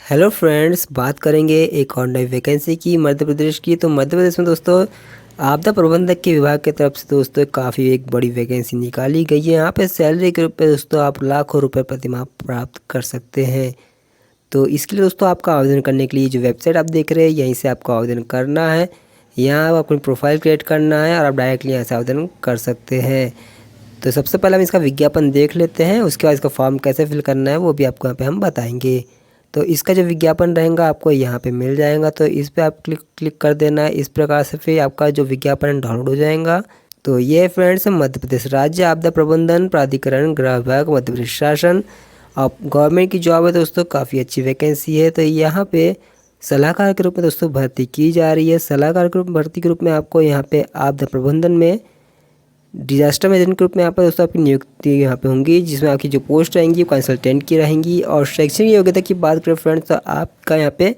Hello friends, बात करेंगे एक और नई वैकेंसी की मध्य प्रदेश की। तो मध्य प्रदेश में दोस्तों आपदा प्रबंधक के विभाग की तरफ से दोस्तों काफ़ी एक बड़ी वैकेंसी निकाली गई है। यहाँ पे सैलरी के रूप में दोस्तों आप लाखों रुपए प्रतिमाह प्राप्त कर सकते हैं। तो इसके लिए दोस्तों आपका आवेदन करने के लिए जो वेबसाइट आप देख रहे हैं यहीं से आपको आवेदन करना है। यहाँ आप अपनी प्रोफाइल क्रिएट करना है और आप डायरेक्टली यहाँ से आवेदन कर सकते हैं। तो सबसे पहले हम इसका विज्ञापन देख लेते हैं, उसके बाद इसका फॉर्म कैसे फिल करना है वो भी आपको यहाँ पे हम बताएंगे। तो इसका जो विज्ञापन रहेगा आपको यहाँ पे मिल जाएगा, तो इस पे आप क्लिक कर देना है। इस प्रकार से फिर आपका जो विज्ञापन डाउनलोड हो जाएगा। तो ये फ्रेंड्स मध्य प्रदेश राज्य आपदा प्रबंधन प्राधिकरण गृह विभाग मध्य प्रदेश शासन आप गवर्नमेंट की जॉब है दोस्तों, काफ़ी अच्छी वैकेंसी है। तो यहाँ पे सलाहकार के रूप में दोस्तों भर्ती की जा रही है। सलाहकार के रूप भर्ती के रूप में आपको यहाँ पे आपदा प्रबंधन में डिजास्टर मैनेजमेंट के रूप में यहाँ पर दोस्तों आपकी नियुक्ति यहाँ पे होंगी, जिसमें आपकी जो पोस्ट रहेंगी वो कंसल्टेंट की रहेंगी। और शैक्षणिक योग्यता की बात करें फ्रेंड्स, तो आपका यहाँ पे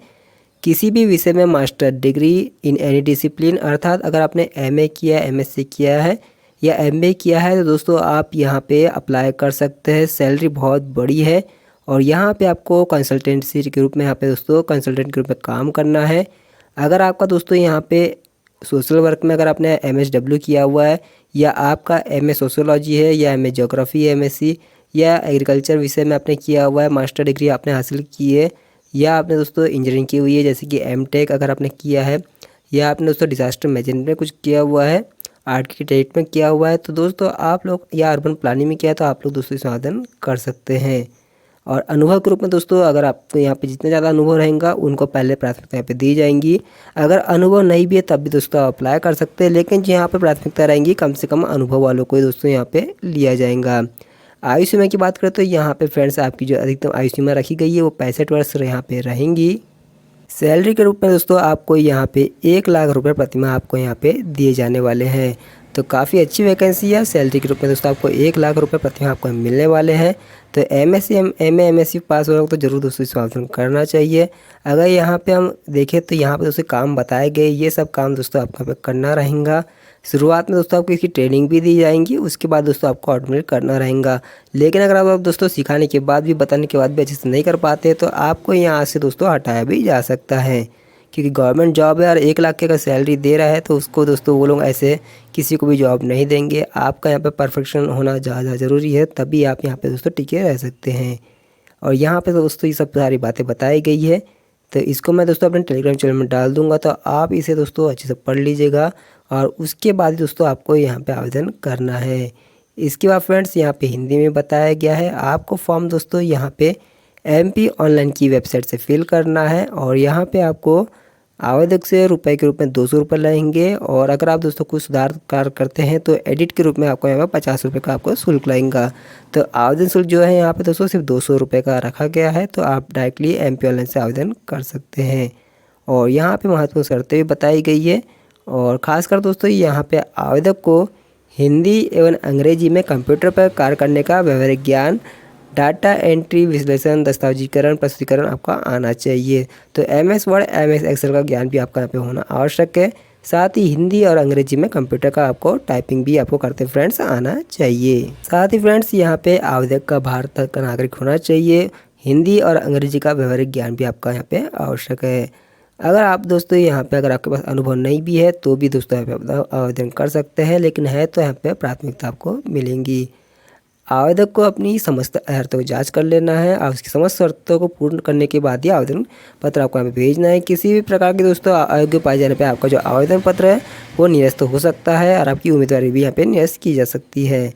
किसी भी विषय में master degree in any discipline, अर्थात अगर आपने एमए किया है, एमएससी किया है या एमबीए किया है तो दोस्तों आप यहाँ पे अप्लाई कर सकते हैं। सैलरी बहुत बड़ी है और यहाँ पे आपको कंसल्टेंसी के रूप में यहाँ पे दोस्तों कंसल्टेंट के रूप में काम करना है। अगर आपका दोस्तों यहाँ पे सोशल वर्क में अगर आपने एमएसडब्ल्यू किया हुआ है या आपका एमए सोशियोलॉजी है या एमए ज्योग्राफी एमएससी या एग्रीकल्चर विषय में आपने किया हुआ है, मास्टर डिग्री आपने हासिल की है या आपने दोस्तों इंजीनियरिंग की हुई है जैसे कि एमटेक अगर आपने किया है या आपने दोस्तों डिजास्टर मैनेजमेंट में कुछ किया हुआ है, आर्किटेक्ट में किया हुआ है, तो दोस्तों आप लोग या अर्बन प्लानिंग में किया है तो आप लोग दोस्तों इसमें आवेदन कर सकते हैं। और अनुभव के रूप में दोस्तों अगर आपको यहाँ पे जितना ज़्यादा अनुभव रहेगा उनको पहले प्राथमिकता यहाँ पे दी जाएंगी। अगर अनुभव नहीं भी है तब भी दोस्तों अप्लाई कर सकते हैं, लेकिन जो यहाँ पे प्राथमिकता रहेंगी कम से कम अनुभव वालों को ही दोस्तों यहाँ पे लिया जाएगा। आयु सीमा की बात करें तो यहाँ पे फ्रेंड्स आपकी जो अधिकतम आयु सीमा रखी गई है वो 65 वर्ष यहाँ पे रहेंगी। सैलरी के रूप में दोस्तों आपको यहाँ पे 1 लाख रुपये प्रतिमाह आपको यहाँ पे दिए जाने वाले हैं। तो काफ़ी अच्छी वैकेंसी है। सैलरी के रूप में दोस्तों आपको 1 लाख रुपये प्रतिमाह आपको मिलने वाले हैं। तो एमएससी एमएससी पास हो रहा हो तो जरूर दोस्तों इसमें आवेदन करना चाहिए। अगर यहाँ पे हम देखें तो यहाँ पे दोस्तों काम बताए गए, ये सब काम दोस्तों आपको यहाँ पे करना रहेगा। शुरुआत में दोस्तों आपको इसकी ट्रेनिंग भी दी जाएंगी, उसके बाद दोस्तों आपको ऑटोमेटिक करना रहेगा। लेकिन अगर आप दोस्तों सिखाने के बाद भी बताने के बाद भी अच्छे से नहीं कर पाते तो आपको यहाँ से दोस्तों हटाया भी जा सकता है, क्योंकि गवर्नमेंट जॉब है और 1 लाख की अगर सैलरी दे रहा है तो उसको दोस्तों वो लोग ऐसे किसी को भी जॉब नहीं देंगे। आपका यहाँ पे परफेक्शन होना ज़्यादा ज़रूरी है, तभी आप यहाँ पे दोस्तों टिके रह सकते हैं। और यहाँ पे दोस्तों ये सब सारी बातें बताई गई है, तो इसको मैं दोस्तों अपने टेलीग्राम चैनल में डाल दूँगा, तो आप इसे दोस्तों अच्छे से पढ़ लीजिएगा और उसके बाद दोस्तों आपको यहाँ पर आवेदन करना है। इसके बाद फ्रेंड्स यहाँ पर हिंदी में बताया गया है। आपको फॉर्म दोस्तों यहाँ पर MP ऑनलाइन की वेबसाइट से फिल करना है और यहाँ पे आपको आवेदक से रुपए के रूप में 200 रुपये लगेंगे। और अगर आप दोस्तों कुछ सुधार कार्य करते हैं तो एडिट के रूप में आपको यहाँ पे 50 रुपये का आपको शुल्क लगेगा। तो आवेदन शुल्क जो है यहाँ पे दोस्तों सिर्फ 200 रुपये का रखा गया है। तो आप डायरेक्टली MP ऑनलाइन से आवेदन कर सकते हैं। और यहाँ पे महत्वपूर्ण शर्तें भी बताई गई है और ख़ासकर दोस्तों यहाँ पे आवेदक को हिंदी एवं अंग्रेजी में कंप्यूटर पर कार्य करने का व्यावहारिक ज्ञान, डाटा एंट्री, विश्लेषण, दस्तावेजीकरण, प्रस्तुतिकरण आपका आना चाहिए। तो MS वर्ड MS एक्सेल का ज्ञान भी आपका यहाँ पे होना आवश्यक है। साथ ही हिंदी और अंग्रेजी में कंप्यूटर का आपको टाइपिंग भी आपको करते फ्रेंड्स आना चाहिए। साथ ही फ्रेंड्स यहाँ पे आवेदक का भारत का नागरिक होना चाहिए। हिंदी और अंग्रेजी का व्यावहारिक ज्ञान भी आपका यहाँ पे आवश्यक है। अगर आप दोस्तों यहाँ पे अगर आपके पास अनुभव नहीं भी है तो भी दोस्तों यहाँ पे आवेदन कर सकते हैं, लेकिन है तो यहाँ पे प्राथमिकता आपको मिलेंगी। आवेदक को अपनी समस्त शर्तों को जांच कर लेना है और उसकी समस्त शर्तों को पूर्ण करने के बाद ही आवेदन पत्र आपको यहाँ पे भेजना है। किसी भी प्रकार के दोस्तों अयोग्य पाए जाने पे आपका जो आवेदन पत्र है वो निरस्त हो सकता है और आपकी उम्मीदवारी भी यहाँ पे निरस्त की जा सकती है।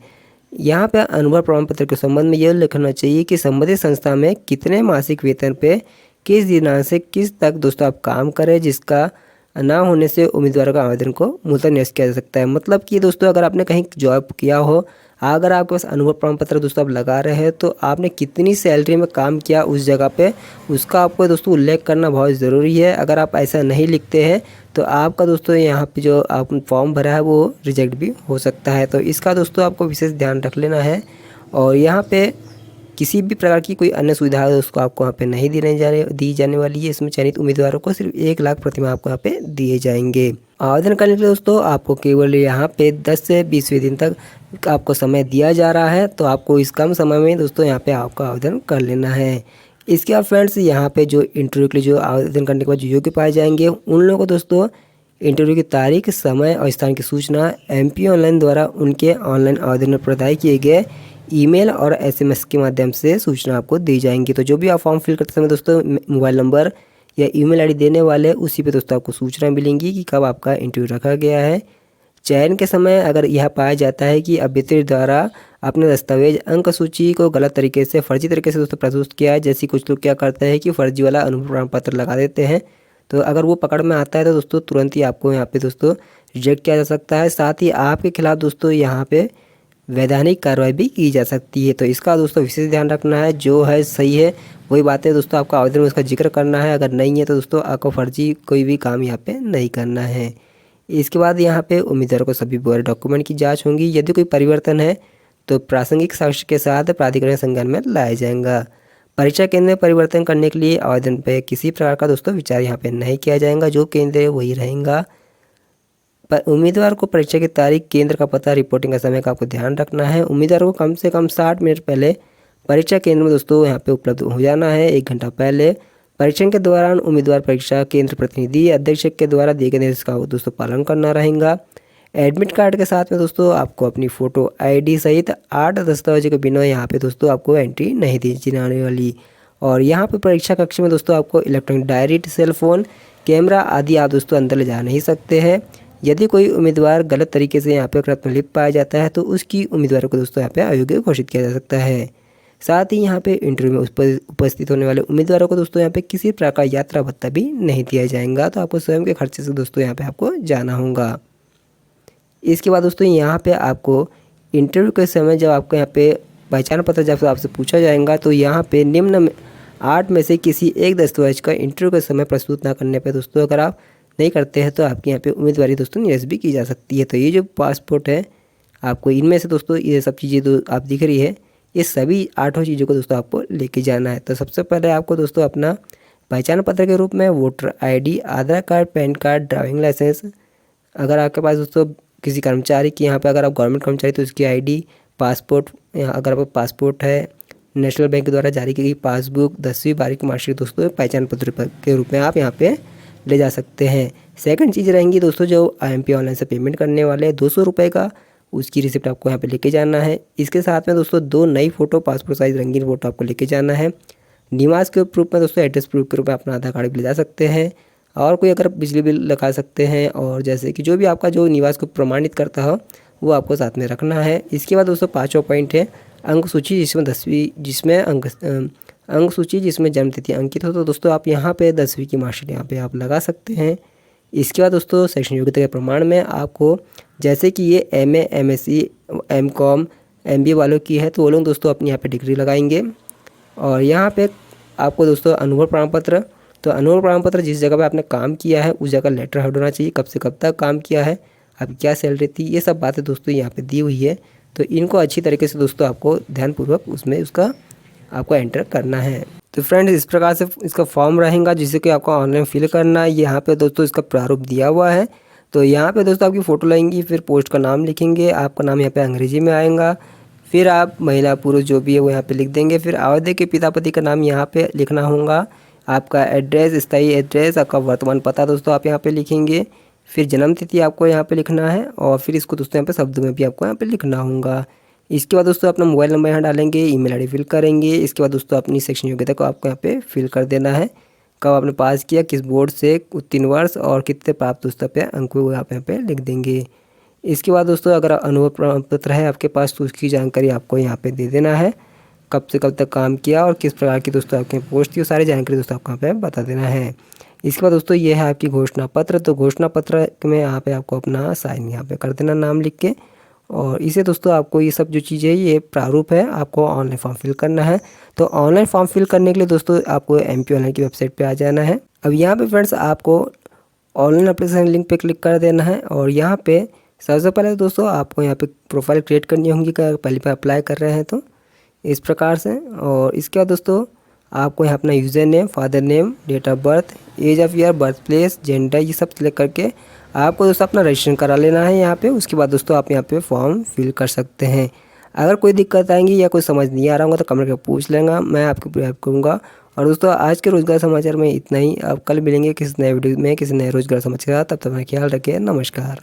यहाँ पे अनुभव प्रमाण पत्र के संबंध में यह लिखना चाहिए कि संबंधित संस्था में कितने मासिक वेतन पे किस दिनांक से किस तक दोस्तों आप काम करें, जिसका ना होने से उम्मीदवारों का आवेदन को मूलतः निरस्त किया जा सकता है। मतलब कि दोस्तों अगर आपने कहीं जॉब किया हो, अगर आपके पास अनुभव प्रमाण पत्र दोस्तों आप लगा रहे हैं तो आपने कितनी सैलरी में काम किया उस जगह पे उसका आपको दोस्तों उल्लेख करना बहुत ज़रूरी है। अगर आप ऐसा नहीं लिखते हैं तो आपका दोस्तों यहाँ पे जो आप फॉर्म भरा है वो रिजेक्ट भी हो सकता है। तो इसका दोस्तों आपको विशेष ध्यान रख लेना है। और यहाँ पे किसी भी प्रकार की कोई अन्य सुविधा है उसको आपको यहाँ पे नहीं दी जाने वाली है। इसमें चयनित उम्मीदवारों को सिर्फ 1 लाख प्रतिमाह आपको यहाँ पे दिए जाएंगे। आवेदन करने के लिए दोस्तों आपको केवल यहाँ पे 10 से 20वें दिन तक आपको समय दिया जा रहा है, तो आपको इस कम समय में दोस्तों यहाँ पे आपका आवेदन कर लेना है। इसके बाद फ्रेंड्स यहाँ पे जो इंटरव्यू के लिए जो आवेदन करने के बाद जो योग्य पाए जाएंगे उन लोगों को दोस्तों इंटरव्यू की तारीख, समय और स्थान की सूचना MP ऑनलाइन द्वारा उनके ऑनलाइन आवेदन में प्रदाय किए गए ईमेल और SMS के माध्यम से सूचना आपको दी जाएंगी। तो जो भी आप फॉर्म फिल करते समय दोस्तों मोबाइल नंबर या ईमेल आईडी देने वाले उसी पे दोस्तों आपको सूचना मिलेंगी कि कब आपका इंटरव्यू रखा गया है। चयन के समय अगर यह पाया जाता है कि अभ्यर्थी द्वारा अपने दस्तावेज अंक सूची को गलत तरीके से, फर्जी तरीके से दोस्तों प्रस्तुत किया है, जैसे कुछ लोग क्या करते हैं कि फर्जी वाला अनुभव प्रमाण पत्र लगा देते हैं, तो अगर वो पकड़ में आता है तो दोस्तों तुरंत ही आपको यहाँ पे दोस्तों रिजेक्ट किया जा सकता है। साथ ही आपके खिलाफ दोस्तों यहाँ पे वैधानिक कार्रवाई भी की जा सकती है। तो इसका दोस्तों विशेष ध्यान रखना है, जो है सही है वही बात है दोस्तों आपका आवेदन में उसका जिक्र करना है, अगर नहीं है तो दोस्तों आपको फर्जी कोई भी काम यहाँ पे नहीं करना है। इसके बाद यहाँ पे उम्मीदवार को सभी डॉक्यूमेंट की जांच होगी। यदि कोई परिवर्तन है तो प्रासंगिक साक्ष्य के साथ प्राधिकरण संज्ञान में लाया जाएगा। परीक्षा केंद्र में परिवर्तन करने के लिए आवेदन पे किसी प्रकार का दोस्तों विचार यहाँ पे नहीं किया जाएगा, जो केंद्र है वही रहेगा। पर उम्मीदवार को परीक्षा की तारीख, केंद्र का पता, रिपोर्टिंग का समय का आपको ध्यान रखना है। उम्मीदवार को कम से कम 60 मिनट पहले परीक्षा केंद्र में दोस्तों यहाँ पे उपलब्ध हो जाना है, 1 घंटा पहले। परीक्षण के दौरान उम्मीदवार परीक्षा केंद्र प्रतिनिधि अधीक्षक के द्वारा दिए गए निर्देश का दोस्तों पालन करना रहेगा। एडमिट कार्ड के साथ में दोस्तों आपको अपनी फ़ोटो, ID सहित 8 दस्तावेजों के बिना यहाँ पे दोस्तों आपको एंट्री नहीं दी जाने वाली। और यहाँ पे परीक्षा कक्ष में दोस्तों आपको electronic diary, cell phone, camera आदि आप दोस्तों अंदर ले जा नहीं सकते हैं। यदि कोई उम्मीदवार गलत तरीके से यहाँ पे कृत्य में लिप्त पाया जाता है तो उसकी उम्मीदवार को दोस्तों यहाँ पे अयोग्य घोषित किया जा सकता है। साथ ही यहाँ पे इंटरव्यू में उपस्थित होने वाले उम्मीदवारों को दोस्तों यहाँ पे किसी प्रकार का यात्रा भत्ता भी नहीं दिया जाएगा, तो आपको स्वयं के खर्चे से दोस्तों यहाँ पे आपको जाना होगा। इसके बाद दोस्तों यहाँ पे आपको इंटरव्यू के समय जब आपको यहाँ पे पहचान पत्र जब आपसे पूछा जाएगा तो यहाँ पे निम्न 8 में से किसी एक दस्तावेज का इंटरव्यू के समय प्रस्तुत ना करने पे दोस्तों अगर आप नहीं करते हैं तो आपकी यहाँ पे उम्मीदवारी दोस्तों निरस्त भी की जा सकती है। तो ये जो पासपोर्ट है आपको इनमें से दोस्तों ये सब चीज़ें जो आप दिख रही है ये सभी 8 चीज़ों को दोस्तों आपको लेके जाना है। तो सबसे पहले आपको दोस्तों अपना पहचान पत्र के रूप में voter ID, Aadhaar card, PAN card, driving licence, अगर आपके पास दोस्तों किसी कर्मचारी की यहाँ पे अगर आप गवर्नमेंट कर्मचारी तो उसकी ID, पासपोर्ट, अगर आपका पासपोर्ट है, नेशनल बैंक द्वारा जारी की गई पासबुक, 10वीं 12वीं की मार्कशीट दोस्तों पहचान पत्र के रूप में आप यहाँ पे ले जा सकते हैं। सेकंड चीज़ रहेंगी दोस्तों जो IMP ऑनलाइन से पेमेंट करने वाले 200 रुपये का, उसकी रिसिप्ट आपको यहाँ पे लेके जाना है। इसके साथ में दोस्तों 2 नई फ़ोटो, पासपोर्ट साइज़ रंगीन फ़ोटो आपको लेके जाना है। निवास के प्रूफ में दोस्तों एड्रेस प्रूफ के रूप में अपना आधार कार्ड भी ले जा सकते हैं, और कोई अगर बिजली बिल लगा सकते हैं, और जैसे कि जो भी आपका जो निवास को प्रमाणित करता हो वो आपको साथ में रखना है। इसके बाद दोस्तों 5वां पॉइंट है अंक सूची, जिसमें 10वीं अंक सूची जिसमें जन्म तिथि अंकित हो, तो दोस्तों आप यहाँ पे 10वीं की मार्कशीट यहाँ पे आप लगा सकते हैं। इसके बाद दोस्तों शैक्षणिक योग्यता के प्रमाण में आपको जैसे कि ये MA, MSc, MCOM, MBA वालों की है तो वो लोग दोस्तों अपनी यहाँ पे डिग्री लगाएंगे। और यहाँ पे आपको दोस्तों अनुभव प्रमाण पत्र, तो अनुभव प्रमाण पत्र जिस जगह पे आपने काम किया है उस जगह लेटर हेड होना चाहिए, कब से कब तक काम किया है, आपकी क्या सैलरी थी, ये सब बातें दोस्तों यहाँ पे दी हुई है। तो इनको अच्छी तरीके से दोस्तों आपको ध्यानपूर्वक उसमें उसका आपको एंटर करना है। तो फ्रेंड्स इस प्रकार से इसका फॉर्म रहेगा जिसे कि आपको ऑनलाइन फिल करना है। यहाँ पे दोस्तों इसका प्रारूप दिया हुआ है। तो यहाँ पे दोस्तों आपकी फ़ोटो लगेंगी, फिर पोस्ट का नाम लिखेंगे, आपका नाम यहाँ पे अंग्रेजी में आएगा, फिर आप महिला पुरुष जो भी है वो यहाँ पे लिख देंगे, फिर आवेदक के पिता पति का नाम यहाँ पे लिखना होगा, आपका एड्रेस, स्थायी एड्रेस, आपका वर्तमान पता दोस्तों आप यहाँ पे लिखेंगे, फिर जन्म तिथि आपको यहाँ पे लिखना है, और फिर इसको दोस्तों यहाँ पे शब्दों में भी आपको यहाँ पे लिखना होगा। इसके बाद दोस्तों अपना मोबाइल नंबर यहाँ डालेंगे, ईमेल आईडी फिल करेंगे। इसके बाद दोस्तों अपनी शैक्षणिक योग्यता को आपको यहाँ पे फिल कर देना है, कब आपने पास किया, किस बोर्ड से, 3 वर्ष और कितने प्राप्त दोस्तों पे अंक वो आप यहाँ पे लिख देंगे। इसके बाद दोस्तों अगर अनुभव प्रमाण पत्र है आपके पास तो उसकी जानकारी आपको यहाँ पे दे देना है, कब से कब तक काम किया और किस प्रकार की दोस्तों आपके पोस्ट थी, वो सारी जानकारी दोस्तों आपको यहाँ पे बता देना है। इसके बाद दोस्तों ये है आपकी घोषणा पत्र। तो घोषणा पत्र में यहाँ पे आपको अपना साइन यहाँ पे कर देना नाम लिख के, और इसे दोस्तों आपको ये सब जो चीज़ें ये प्रारूप है आपको ऑनलाइन फॉर्म फिल करना है। तो ऑनलाइन फॉर्म फिल करने के लिए दोस्तों आपको MP ऑनलाइन की वेबसाइट पे आ जाना है। अब यहाँ पे फ्रेंड्स आपको ऑनलाइन एप्लीकेशन लिंक पे क्लिक कर देना है, और यहाँ पे सबसे पहले दोस्तों आपको यहाँ पे प्रोफाइल क्रिएट करनी होगी, पहले पे अप्लाई कर रहे हैं तो इस प्रकार से। और इसके बाद दोस्तों आपको यहाँ अपना user name, father name, date of birth, age of year, birth place, gender, ये सब सिलेक्ट करके आपको दोस्तों अपना रजिस्ट्रेशन करा लेना है यहाँ पे। उसके बाद दोस्तों आप यहाँ पे फॉर्म फिल कर सकते हैं। अगर कोई दिक्कत आएंगी या कोई समझ नहीं आ रहा होगा तो कमेंट करके पूछ लेंगे, मैं आपकी हेल्प करूँगा। और दोस्तों आज के रोजगार समाचार में इतना ही। अब कल मिलेंगे किसी नए वीडियो में किसी नए रोजगार समाचार के साथ। तब तक अपना ख्याल रखिए। नमस्कार।